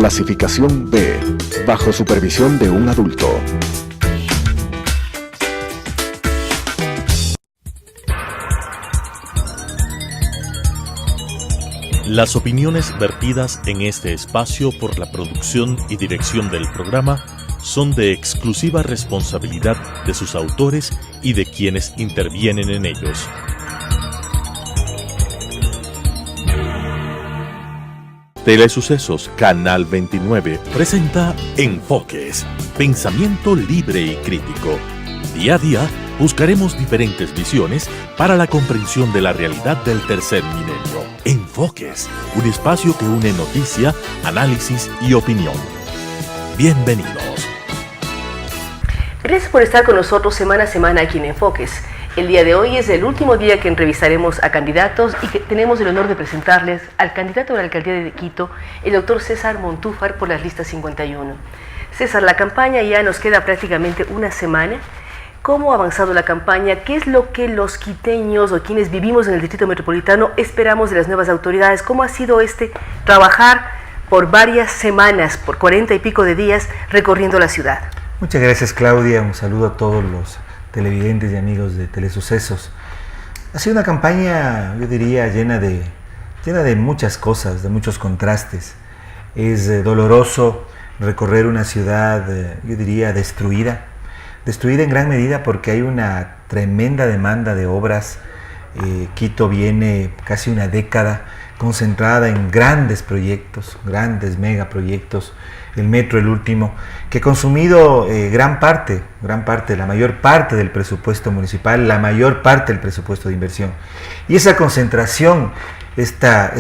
Clasificación B, bajo supervisión de un adulto. Las opiniones vertidas en este espacio por la producción y dirección del programa son de exclusiva responsabilidad de sus autores y de quienes intervienen en ellos. Telesucesos Canal 29 presenta Enfoques, pensamiento libre y crítico. Día a día buscaremos diferentes visiones para la comprensión de la realidad del tercer milenio. Enfoques, un espacio que une noticia, análisis y opinión. Bienvenidos. Gracias por estar con nosotros semana a semana aquí en Enfoques. El día de hoy es el último día que entrevistaremos a candidatos y que tenemos el honor de presentarles al candidato a la alcaldía de Quito, el doctor César Montúfar, por las listas 51. César, la campaña ya nos queda prácticamente una semana. ¿Cómo ha avanzado la campaña? ¿Qué es lo que los quiteños o quienes vivimos en el Distrito Metropolitano esperamos de las nuevas autoridades? ¿Cómo ha sido trabajar por varias semanas, por 40 y pico de días, recorriendo la ciudad? Muchas gracias, Claudia. Un saludo a todos los televidentes y amigos de Telesucesos. Ha sido una campaña, yo diría, llena de muchas cosas, de muchos contrastes. Es doloroso recorrer una ciudad, yo diría, destruida en gran medida porque hay una tremenda demanda de obras. Quito viene casi una década concentrada en grandes proyectos, grandes megaproyectos. El metro, el último, que ha consumido gran parte, la mayor parte del presupuesto municipal, la mayor parte del presupuesto de inversión. Y esa concentración, esta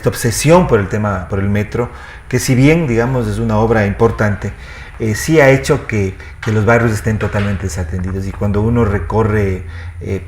obsesión por el metro, que si bien, digamos, es una obra importante, sí ha hecho que los barrios estén totalmente desatendidos. Y cuando uno recorre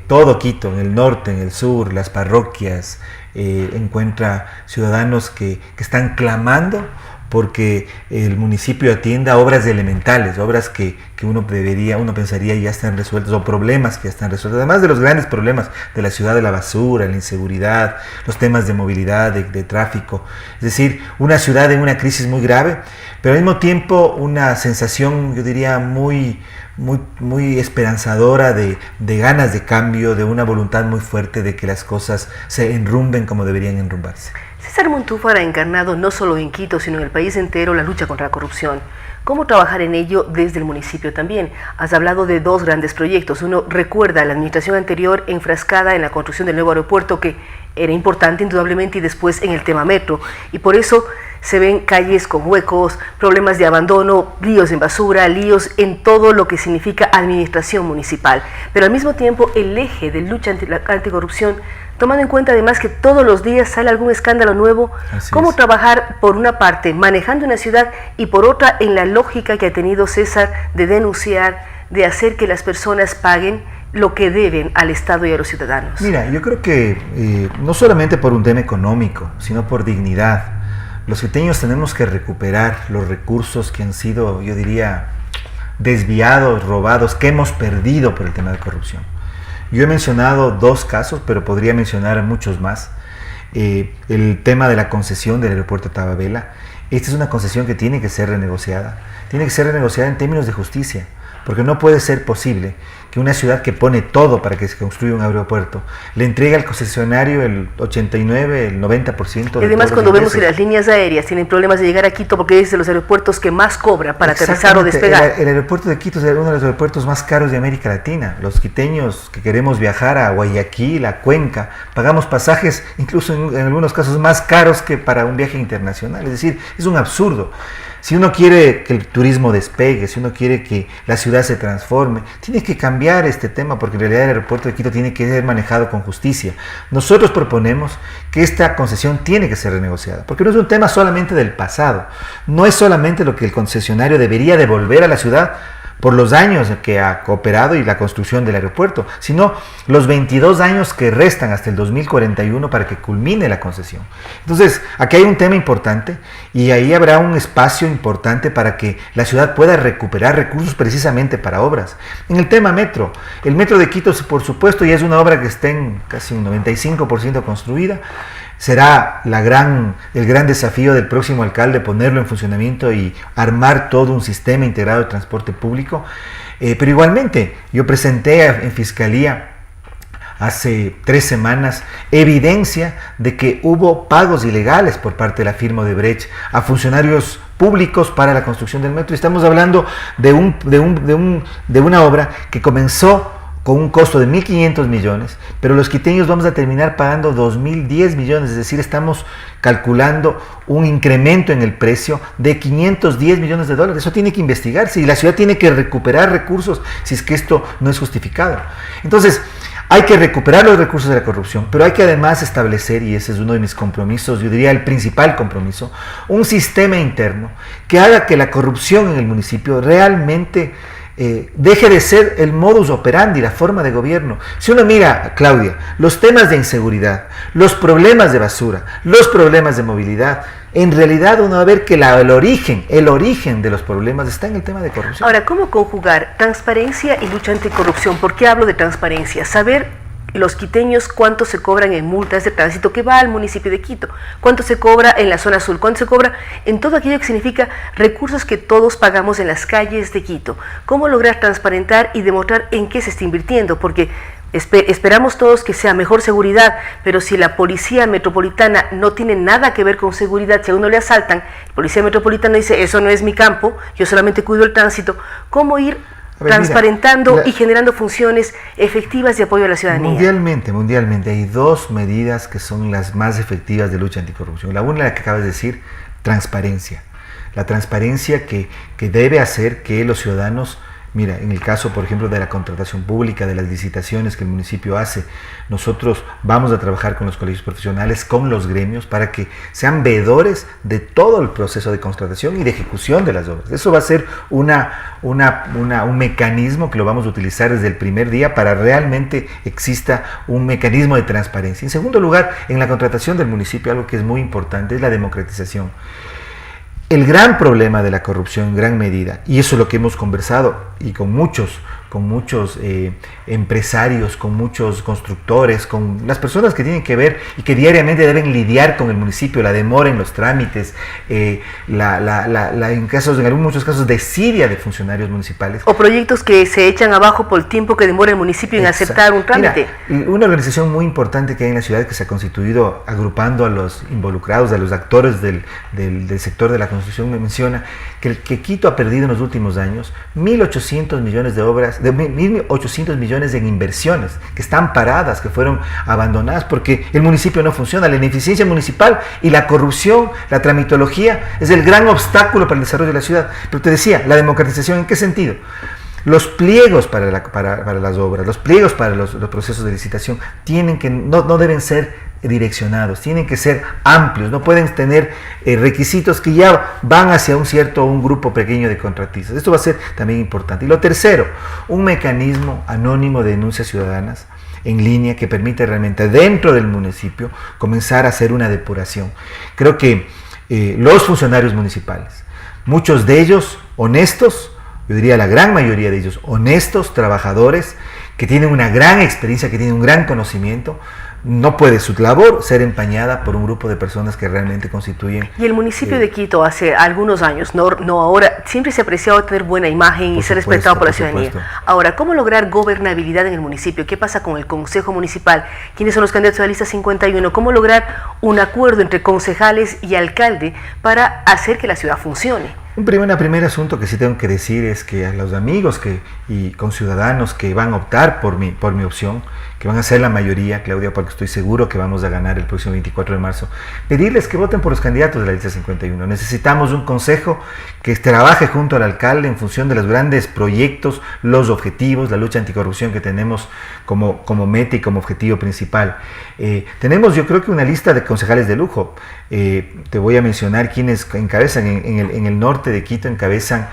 todo Quito, en el norte, en el sur, las parroquias, encuentra ciudadanos que están clamando porque el municipio atienda obras elementales, obras que uno pensaría ya están resueltas, o problemas que ya están resueltos, además de los grandes problemas de la ciudad, de la basura, la inseguridad, los temas de movilidad, de tráfico. Es decir, una ciudad en una crisis muy grave, pero al mismo tiempo una sensación, yo diría, muy esperanzadora de ganas de cambio, de una voluntad muy fuerte de que las cosas se enrumben como deberían enrumbarse. César Montúfar ha encarnado no solo en Quito, sino en el país entero la lucha contra la corrupción. ¿Cómo trabajar en ello desde el municipio también? Has hablado de dos grandes proyectos. Uno recuerda a la administración anterior enfrascada en la construcción del nuevo aeropuerto, que era importante indudablemente, y después en el tema metro. Y por eso se ven calles con huecos, problemas de abandono, líos en basura, líos en todo lo que significa administración municipal. Pero al mismo tiempo el eje de lucha anticorrupción, tomando en cuenta además que todos los días sale algún escándalo nuevo. ¿Cómo trabajar, por una parte, manejando una ciudad, y por otra, en la lógica que ha tenido César de denunciar, de hacer que las personas paguen lo que deben al Estado y a los ciudadanos? Mira, yo creo que no solamente por un tema económico, sino por dignidad. Los quiteños tenemos que recuperar los recursos que han sido, yo diría, desviados, robados, que hemos perdido por el tema de corrupción. Yo he mencionado dos casos, pero podría mencionar muchos más. El tema de la concesión del aeropuerto de Tababela. Esta es una concesión que tiene que ser renegociada. Tiene que ser renegociada en términos de justicia, porque no puede ser posible que una ciudad que pone todo para que se construya un aeropuerto le entregue al concesionario el 89, el 90% de. Y además, cuando vemos que las líneas aéreas tienen problemas de llegar a Quito, porque es de los aeropuertos que más cobra para aterrizar o despegar. El aeropuerto de Quito es uno de los aeropuertos más caros de América Latina. Los quiteños que queremos viajar a Guayaquil, a Cuenca, pagamos pasajes incluso en algunos casos más caros que para un viaje internacional. Es decir, es un absurdo. Si uno quiere que el turismo despegue, si uno quiere que la ciudad se transforme, tiene que cambiar este tema, porque en realidad el aeropuerto de Quito tiene que ser manejado con justicia. Nosotros proponemos que esta concesión tiene que ser renegociada, porque no es un tema solamente del pasado, no es solamente lo que el concesionario debería devolver a la ciudad por los años que ha cooperado y la construcción del aeropuerto, sino los 22 años que restan hasta el 2041 para que culmine la concesión. Entonces, aquí hay un tema importante y ahí habrá un espacio importante para que la ciudad pueda recuperar recursos precisamente para obras. En el tema metro, el metro de Quito, por supuesto, ya es una obra que está en casi un 95% construida. será el gran desafío del próximo alcalde ponerlo en funcionamiento y armar todo un sistema integrado de transporte público. Pero igualmente, yo presenté en Fiscalía hace 3 semanas evidencia de que hubo pagos ilegales por parte de la firma Odebrecht a funcionarios públicos para la construcción del metro. Estamos hablando de una obra que comenzó con un costo de 1.500 millones, pero los quiteños vamos a terminar pagando 2.010 millones, es decir, estamos calculando un incremento en el precio de 510 millones de dólares. Eso tiene que investigarse y la ciudad tiene que recuperar recursos si es que esto no es justificado. Entonces, hay que recuperar los recursos de la corrupción, pero hay que además establecer, y ese es uno de mis compromisos, yo diría el principal compromiso, un sistema interno que haga que la corrupción en el municipio realmente deje de ser el modus operandi, la forma de gobierno. Si uno mira, Claudia, los temas de inseguridad, los problemas de basura, los problemas de movilidad, en realidad uno va a ver que el origen de los problemas está en el tema de corrupción. Ahora, ¿cómo conjugar transparencia y lucha anticorrupción? ¿Por qué hablo de transparencia? Saber los quiteños cuánto se cobran en multas de tránsito que va al municipio de Quito, cuánto se cobra en la zona azul, cuánto se cobra en todo aquello que significa recursos que todos pagamos en las calles de Quito. ¿Cómo lograr transparentar y demostrar en qué se está invirtiendo? Porque esperamos todos que sea mejor seguridad, pero si la policía metropolitana no tiene nada que ver con seguridad, si a uno le asaltan, el policía metropolitano dice, eso no es mi campo, yo solamente cuido el tránsito, ¿cómo ir transparentando y generando funciones efectivas de apoyo a la ciudadanía? Mundialmente hay 2 medidas que son las más efectivas de lucha anticorrupción. La una, la que acabas de decir, transparencia. La transparencia que debe hacer que los ciudadanos, mira, en el caso, por ejemplo, de la contratación pública, de las licitaciones que el municipio hace, nosotros vamos a trabajar con los colegios profesionales, con los gremios, para que sean veedores de todo el proceso de contratación y de ejecución de las obras. Eso va a ser un mecanismo que lo vamos a utilizar desde el primer día para realmente exista un mecanismo de transparencia. En segundo lugar, en la contratación del municipio, algo que es muy importante es la democratización. El gran problema de la corrupción en gran medida, y eso es lo que hemos conversado y con muchos empresarios, con muchos constructores, con las personas que tienen que ver y que diariamente deben lidiar con el municipio, la demora en los trámites, en muchos casos desidia de funcionarios municipales. O proyectos que se echan abajo por el tiempo que demora el municipio en aceptar un trámite. Mira, una organización muy importante que hay en la ciudad que se ha constituido agrupando a los involucrados, a los actores del sector de la construcción, me menciona que Quito ha perdido en los últimos años 1.800 millones de obras, de 1.800 millones en inversiones que están paradas, que fueron abandonadas porque el municipio no funciona. La ineficiencia municipal y la corrupción, la tramitología, es el gran obstáculo para el desarrollo de la ciudad. Pero te decía, la democratización, ¿en qué sentido? Los pliegos para las obras, los pliegos para los procesos de licitación no deben ser direccionados, tienen que ser amplios, no pueden tener requisitos que ya van hacia un grupo pequeño de contratistas. Esto va a ser también importante. Y lo tercero, un mecanismo anónimo de denuncias ciudadanas en línea que permite realmente dentro del municipio comenzar a hacer una depuración. Creo que los funcionarios municipales, muchos de ellos honestos, yo diría la gran mayoría de ellos honestos, trabajadores, que tienen una gran experiencia, que tienen un gran conocimiento, no puede su labor ser empañada por un grupo de personas que realmente constituyen. Y el municipio de Quito hace algunos años, no ahora, siempre se ha apreciado tener buena imagen y ser respetado por la ciudadanía. Ahora, ¿cómo lograr gobernabilidad en el municipio? ¿Qué pasa con el Consejo Municipal? ¿Quiénes son los candidatos de la lista 51? ¿Cómo lograr un acuerdo entre concejales y alcalde para hacer que la ciudad funcione? Un primer asunto que sí tengo que decir es que a los amigos y conciudadanos que van a optar por mi opción, que van a ser la mayoría, Claudia, porque estoy seguro que vamos a ganar el próximo 24 de marzo, pedirles que voten por los candidatos de la lista 51. Necesitamos un consejo que trabaje junto al alcalde en función de los grandes proyectos, los objetivos, la lucha anticorrupción que tenemos como meta y como objetivo principal. Tenemos, yo creo que una lista de concejales de lujo. Te voy a mencionar quienes encabezan en el norte de Quito, encabezan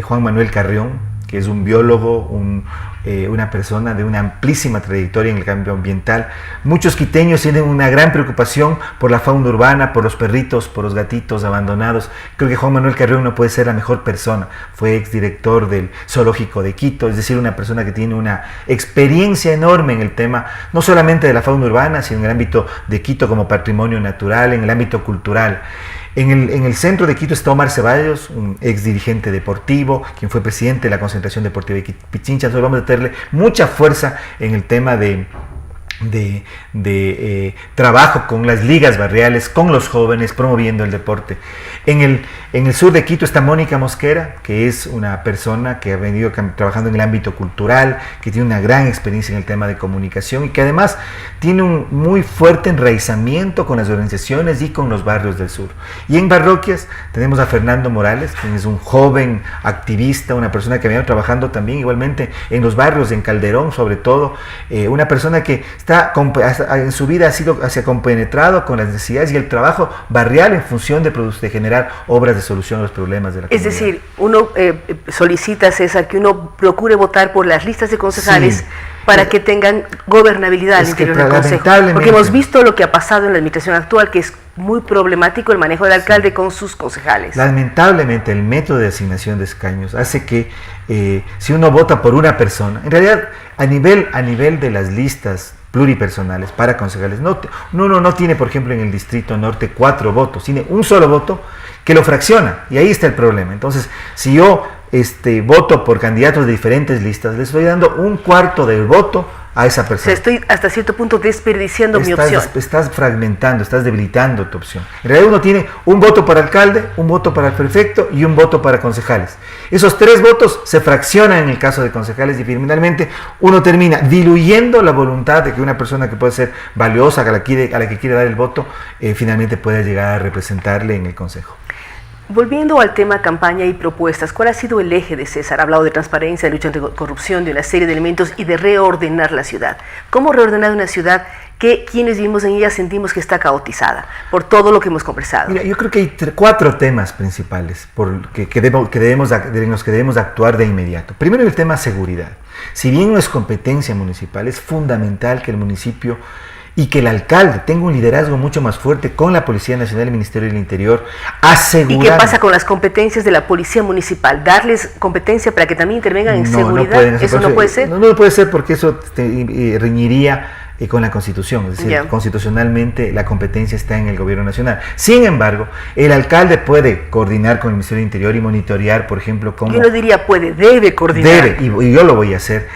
Juan Manuel Carrión, que es un biólogo, una persona de una amplísima trayectoria en el cambio ambiental. Muchos quiteños tienen una gran preocupación por la fauna urbana, por los perritos, por los gatitos abandonados. Creo que Juan Manuel Carrión no puede ser la mejor persona. Fue exdirector del Zoológico de Quito, es decir, una persona que tiene una experiencia enorme en el tema, no solamente de la fauna urbana, sino en el ámbito de Quito como patrimonio natural, en el ámbito cultural. En el centro de Quito está Omar Ceballos, un ex dirigente deportivo, quien fue presidente de la Concentración Deportiva de Pichincha. Entonces vamos a tenerle mucha fuerza en el tema de trabajo con las ligas barriales, con los jóvenes, promoviendo el deporte. En el sur de Quito está Mónica Mosquera, que es una persona que ha venido trabajando en el ámbito cultural, que tiene una gran experiencia en el tema de comunicación y que además tiene un muy fuerte enraizamiento con las organizaciones y con los barrios del sur. Y en parroquias tenemos a Fernando Morales, quien es un joven activista, una persona que ha venido trabajando también igualmente en los barrios, en Calderón sobre todo, una persona que en su vida se ha compenetrado con las necesidades y el trabajo barrial en función de generar obras de solución a los problemas de la comunidad. Es decir, uno solicita, César, que uno procure votar por las listas de concejales, sí, para que tengan gobernabilidad al interior del Consejo. Porque hemos visto lo que ha pasado en la administración actual, que es muy problemático el manejo del alcalde, sí, con sus concejales. Lamentablemente el método de asignación de escaños hace que si uno vota por una persona, en realidad a nivel de las listas pluripersonales para concejales, uno no tiene, por ejemplo, en el Distrito Norte 4 votos, tiene un solo voto que lo fracciona, y ahí está el problema. Entonces, si yo voto por candidatos de diferentes listas, le estoy dando un cuarto del voto a esa persona. O sea, estoy hasta cierto punto desperdiciando mi opción. Estás fragmentando, estás debilitando tu opción. En realidad uno tiene un voto para alcalde, un voto para el prefecto y un voto para concejales. Esos 3 votos se fraccionan en el caso de concejales y finalmente uno termina diluyendo la voluntad de que una persona que puede ser valiosa, a la que quiere dar el voto, finalmente pueda llegar a representarle en el consejo. Volviendo al tema campaña y propuestas, ¿cuál ha sido el eje de César? Ha hablado de transparencia, de lucha anticorrupción, de una serie de elementos y de reordenar la ciudad. ¿Cómo reordenar una ciudad que quienes vivimos en ella sentimos que está caotizada por todo lo que hemos conversado? Mira, yo creo que hay 4 temas principales en los que debemos actuar de inmediato. Primero, el tema seguridad. Si bien no es competencia municipal, es fundamental que el municipio y que el alcalde tenga un liderazgo mucho más fuerte con la Policía Nacional y el Ministerio del Interior, asegurando... ¿Y qué pasa con las competencias de la Policía Municipal? ¿Darles competencia para que también intervengan en seguridad? ¿Eso no puede ser? No puede ser, porque eso riñiría con la Constitución, es decir, constitucionalmente la competencia está en el Gobierno Nacional. Sin embargo, el alcalde puede coordinar con el Ministerio del Interior y monitorear, por ejemplo, cómo... Yo no diría debe coordinar. Debe, y yo lo voy a hacer,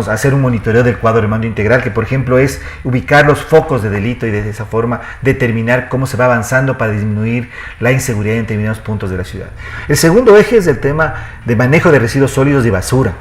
hacer un monitoreo del cuadro de mando integral, que por ejemplo es ubicar los focos de delito y de esa forma determinar cómo se va avanzando para disminuir la inseguridad en determinados puntos de la ciudad. El segundo eje es el tema de manejo de residuos sólidos y basura.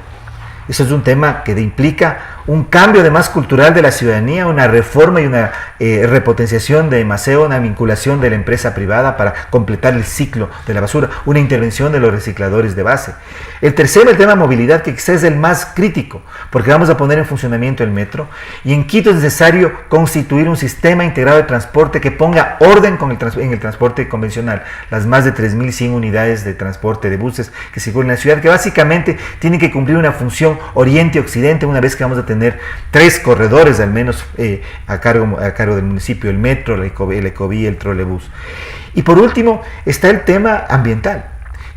Eso es un tema que implica un cambio además cultural de la ciudadanía, una reforma y una repotenciación de Maceo, una vinculación de la empresa privada para completar el ciclo de la basura, una intervención de los recicladores de base. El tercero, el tema movilidad, que quizás es el más crítico, porque vamos a poner en funcionamiento el metro, y en Quito es necesario constituir un sistema integrado de transporte que ponga orden en el transporte convencional, las más de 3.100 unidades de transporte de buses que circulan en la ciudad, que básicamente tienen que cumplir una función oriente-occidente, una vez que vamos a tener 3 corredores al menos a cargo del municipio, el metro, el ecovía, el trolebús. Y por último está el tema ambiental.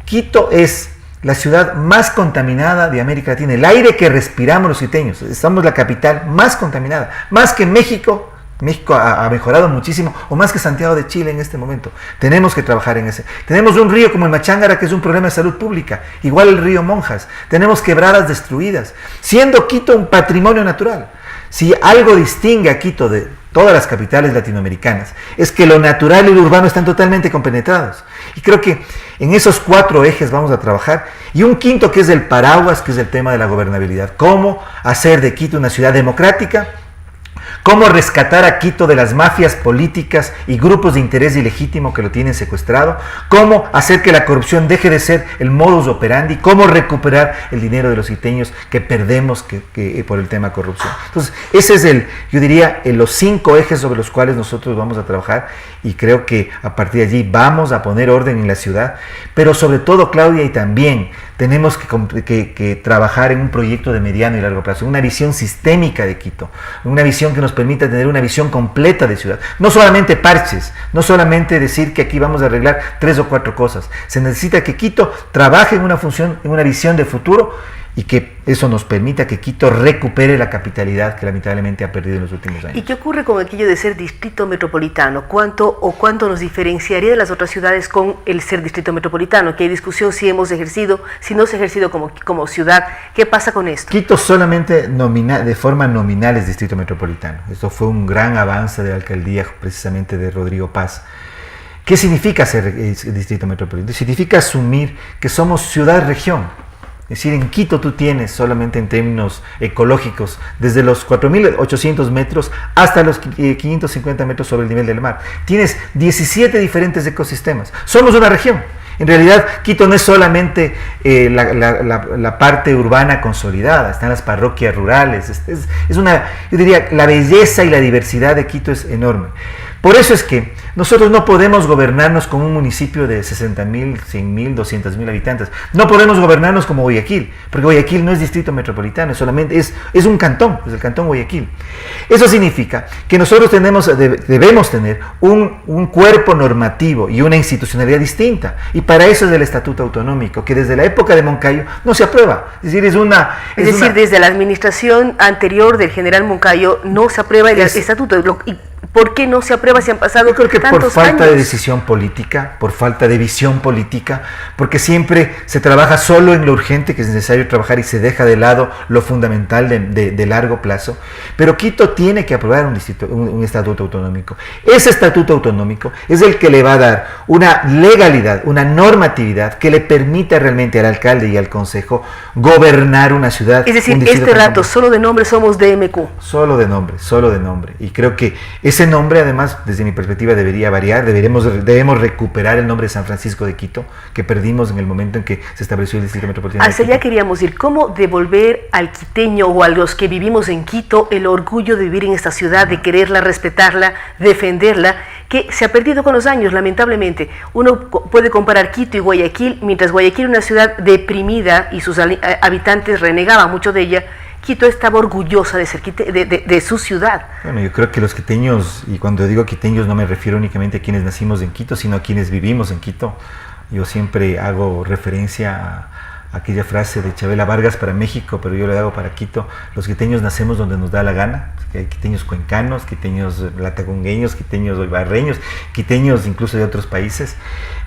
Quito es la ciudad más contaminada de América Latina. El aire que respiramos los quiteños, somos la capital más contaminada, más que México. México ha mejorado muchísimo, o más que Santiago de Chile en este momento. Tenemos que trabajar en ese. Tenemos un río como el Machángara, que es un problema de salud pública, igual el río Monjas. Tenemos quebradas destruidas, siendo Quito un patrimonio natural. Si algo distingue a Quito de todas las capitales latinoamericanas, es que lo natural y lo urbano están totalmente compenetrados. Y creo que en esos 4 ejes vamos a trabajar. Y un quinto, que es el paraguas, que es el tema de la gobernabilidad. Cómo hacer de Quito una ciudad democrática, cómo rescatar a Quito de las mafias políticas y grupos de interés ilegítimo que lo tienen secuestrado, cómo hacer que la corrupción deje de ser el modus operandi, cómo recuperar el dinero de los quiteños que perdemos por el tema corrupción. Entonces, ese es yo diría, los 5 ejes sobre los cuales nosotros vamos a trabajar, y creo que a partir de allí vamos a poner orden en la ciudad, pero sobre todo, Claudia, y también tenemos que trabajar en un proyecto de mediano y largo plazo, una visión sistémica de Quito, una visión que nos permita tener una visión completa de ciudad. No solamente parches, no solamente decir que aquí vamos a arreglar 3 o 4 cosas. Se necesita que Quito trabaje en una función, en una visión de futuro, y que eso nos permita que Quito recupere la capitalidad que lamentablemente ha perdido en los últimos años. ¿Y qué ocurre con aquello de ser distrito metropolitano? ¿Cuánto nos diferenciaría de las otras ciudades con el ser distrito metropolitano? Que hay discusión si hemos ejercido, si no se ha ejercido como ciudad. ¿Qué pasa con esto? Quito solamente de forma nominal es distrito metropolitano. Esto fue un gran avance de la alcaldía precisamente de Rodrigo Paz. ¿Qué significa ser distrito metropolitano? Significa asumir que somos ciudad-región. Es decir, en Quito tú tienes, solamente en términos ecológicos, desde los 4.800 metros hasta los 550 metros sobre el nivel del mar. Tienes 17 diferentes ecosistemas. Somos una región. En realidad, Quito no es solamente la parte urbana consolidada, están las parroquias rurales. Yo diría, la belleza y la diversidad de Quito es enorme. Por eso es que nosotros no podemos gobernarnos como un municipio de 60.000, 100.000, 200.000 habitantes. No podemos gobernarnos como Guayaquil, porque Guayaquil no es distrito metropolitano, solamente es un cantón, es el cantón Guayaquil. Eso significa que nosotros debemos tener un cuerpo normativo y una institucionalidad distinta. Y para eso es el Estatuto Autonómico, que desde la época de Moncayo no se aprueba. Es decir, desde la administración anterior del general Moncayo no se aprueba el Estatuto. ¿Por qué no se aprueba si han pasado tantos años? Yo creo que por falta de decisión política, por falta de visión política, porque siempre se trabaja solo en lo urgente que es necesario trabajar y se deja de lado lo fundamental de largo plazo. Pero Quito tiene que aprobar un estatuto autonómico. Ese estatuto autonómico es el que le va a dar una legalidad, una normatividad que le permita realmente al alcalde y al consejo gobernar una ciudad. Es decir, este rato, solo de nombre somos DMQ. Solo de nombre. Y creo que ese nombre, además, desde mi perspectiva, debería variar. Debemos recuperar el nombre de San Francisco de Quito, que perdimos en el momento en que se estableció el Distrito Metropolitano. Hacia allá queríamos ir. ¿Cómo devolver al quiteño o a los que vivimos en Quito el orgullo de vivir en esta ciudad, de quererla, respetarla, defenderla, que se ha perdido con los años, lamentablemente? Uno puede comparar Quito y Guayaquil, mientras Guayaquil era una ciudad deprimida y sus habitantes renegaban mucho de ella. Quito estaba orgullosa de ser de su ciudad. Bueno, yo creo que los quiteños, y cuando digo quiteños no me refiero únicamente a quienes nacimos en Quito, sino a quienes vivimos en Quito. Yo siempre hago referencia a aquella frase de Chabela Vargas para México, pero yo le hago para Quito. Los quiteños nacemos donde nos da la gana. Hay quiteños cuencanos, quiteños latacongueños, quiteños ibarreños, quiteños incluso de otros países.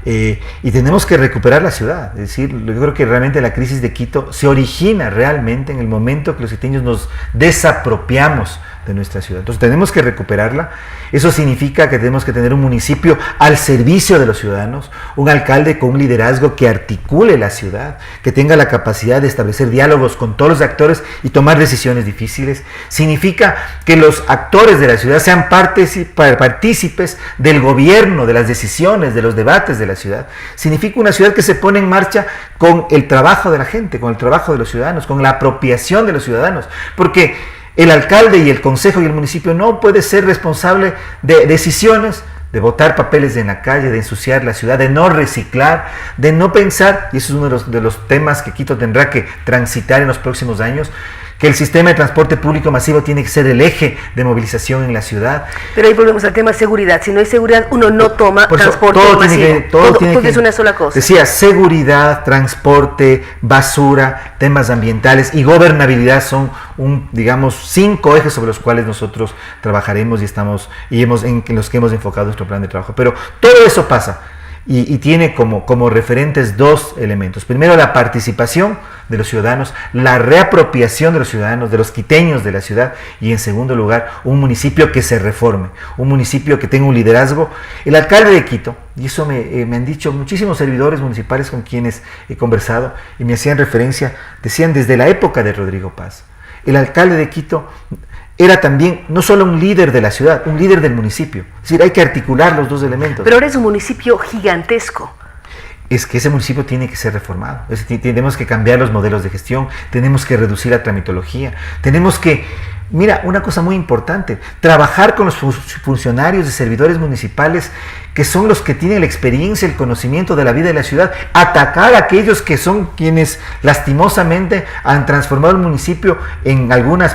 Y tenemos que recuperar la ciudad. Es decir, yo creo que realmente la crisis de Quito se origina realmente en el momento que los quiteños nos desapropiamos de nuestra ciudad. Entonces tenemos que recuperarla. Eso significa que tenemos que tener un municipio al servicio de los ciudadanos, un alcalde con un liderazgo que articule la ciudad, que tenga la capacidad de establecer diálogos con todos los actores y tomar decisiones difíciles. Significa que los actores de la ciudad sean partícipes del gobierno, de las decisiones, de los debates de la ciudad. Significa una ciudad que se pone en marcha con el trabajo de la gente, con el trabajo de los ciudadanos, con la apropiación de los ciudadanos, porque el alcalde y el consejo y el municipio no puede ser responsable de decisiones, de botar papeles en la calle, de ensuciar la ciudad, de no reciclar, de no pensar, y eso es uno de los temas que Quito tendrá que transitar en los próximos años, que el sistema de transporte público masivo tiene que ser el eje de movilización en la ciudad. Pero ahí volvemos al tema de seguridad. Si no hay seguridad, uno no toma transporte masivo. Todo es una sola cosa. Decía, seguridad, transporte, basura, temas ambientales y gobernabilidad son digamos, 5 ejes sobre los cuales nosotros trabajaremos en los que hemos enfocado nuestro plan de trabajo. Pero todo eso pasa y tiene como referentes 2 elementos. Primero, la participación de los ciudadanos, la reapropiación de los ciudadanos, de los quiteños de la ciudad, y en segundo lugar, un municipio que se reforme, un municipio que tenga un liderazgo. El alcalde de Quito, y eso me han dicho muchísimos servidores municipales con quienes he conversado, y me hacían referencia, decían desde la época de Rodrigo Paz, el alcalde de Quito era también no solo un líder de la ciudad, un líder del municipio. Es decir, hay que articular los 2 elementos. Pero ahora es un municipio gigantesco. Es que ese municipio tiene que ser reformado. Tenemos que cambiar los modelos de gestión, tenemos que reducir la tramitología, tenemos que Mira, una cosa muy importante, trabajar con los funcionarios y servidores municipales que son los que tienen la experiencia, el conocimiento de la vida de la ciudad, atacar a aquellos que son quienes lastimosamente han transformado el municipio en algunos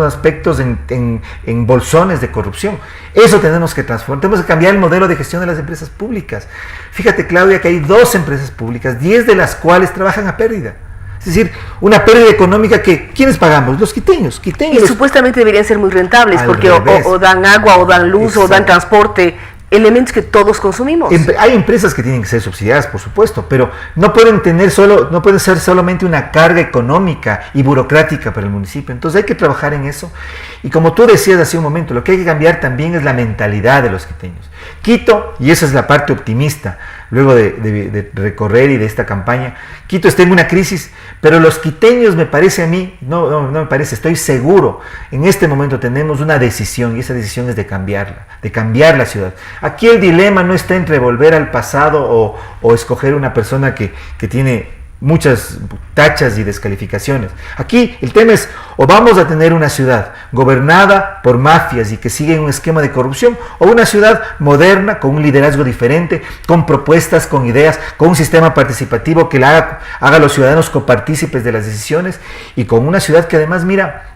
aspectos en bolsones de corrupción. Eso tenemos que transformar, tenemos que cambiar el modelo de gestión de las empresas públicas. Fíjate, Claudia, que hay 2 empresas públicas, 10 de las cuales trabajan a pérdida. Es decir, una pérdida económica que, ¿quiénes pagamos? Los quiteños. Y supuestamente deberían ser muy rentables porque o dan agua, o dan luz, exacto, o dan transporte, elementos que todos consumimos. Hay empresas que tienen que ser subsidiadas, por supuesto, pero no pueden ser solamente una carga económica y burocrática para el municipio. Entonces hay que trabajar en eso. Y como tú decías hace un momento, lo que hay que cambiar también es la mentalidad de los quiteños. Quito, y esa es la parte optimista, luego de recorrer y de esta campaña, Quito está en una crisis, pero los quiteños, me parece a mí, no me parece, estoy seguro, en este momento tenemos una decisión, y esa decisión es de cambiarla, de cambiar la ciudad. Aquí el dilema no está entre volver al pasado o escoger una persona que tiene muchas tachas y descalificaciones. Aquí el tema es, o vamos a tener una ciudad gobernada por mafias y que sigue un esquema de corrupción, o una ciudad moderna, con un liderazgo diferente, con propuestas, con ideas, con un sistema participativo que haga a los ciudadanos copartícipes de las decisiones, y con una ciudad que además, mira,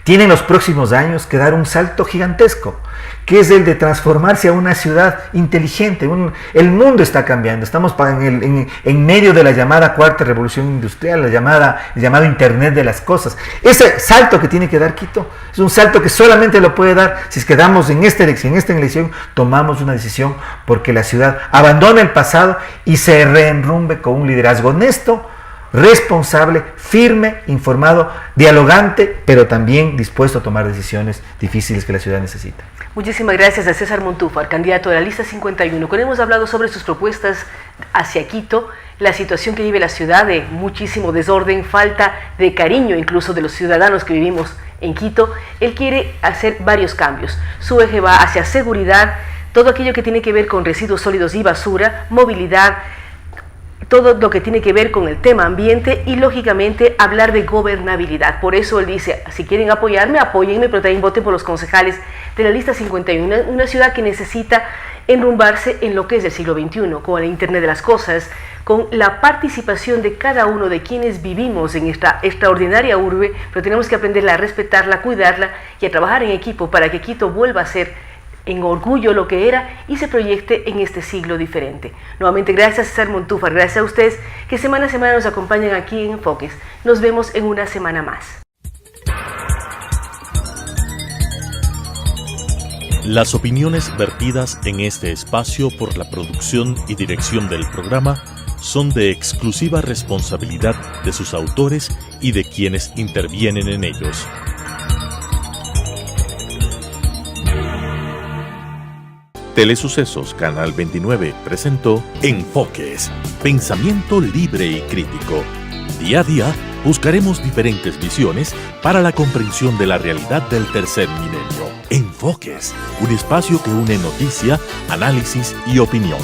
tiene en los próximos años que dar un salto gigantesco, que es el de transformarse a una ciudad inteligente. El mundo está cambiando, estamos en medio de la llamada cuarta revolución industrial, el llamado Internet de las cosas. Ese salto que tiene que dar Quito es un salto que solamente lo puede dar si es que damos en esta elección, tomamos una decisión porque la ciudad abandona el pasado y se reenrumbe con un liderazgo honesto, responsable, firme, informado, dialogante, pero también dispuesto a tomar decisiones difíciles que la ciudad necesita. Muchísimas gracias a César Montúfar, candidato de la lista 51. Con él hemos hablado sobre sus propuestas hacia Quito, la situación que vive la ciudad de muchísimo desorden, falta de cariño incluso de los ciudadanos que vivimos en Quito. Él quiere hacer varios cambios. Su eje va hacia seguridad, todo aquello que tiene que ver con residuos sólidos y basura, movilidad, todo lo que tiene que ver con el tema ambiente y, lógicamente, hablar de gobernabilidad. Por eso él dice, si quieren apoyarme, apóyenme, pero también voten por los concejales de la lista 51, una ciudad que necesita enrumbarse en lo que es el siglo XXI, con el Internet de las cosas, con la participación de cada uno de quienes vivimos en esta extraordinaria urbe, pero tenemos que aprender a respetarla, cuidarla y a trabajar en equipo para que Quito vuelva a ser en orgullo lo que era y se proyecte en este siglo diferente. Nuevamente, gracias a César Montúfar, gracias a ustedes que semana a semana nos acompañan aquí en Enfoques. Nos vemos en una semana más. Las opiniones vertidas en este espacio por la producción y dirección del programa son de exclusiva responsabilidad de sus autores y de quienes intervienen en ellos. Telesucesos Canal 29 presentó Enfoques, pensamiento libre y crítico. Día a día buscaremos diferentes visiones para la comprensión de la realidad del tercer milenio. Enfoques, un espacio que une noticia, análisis y opinión.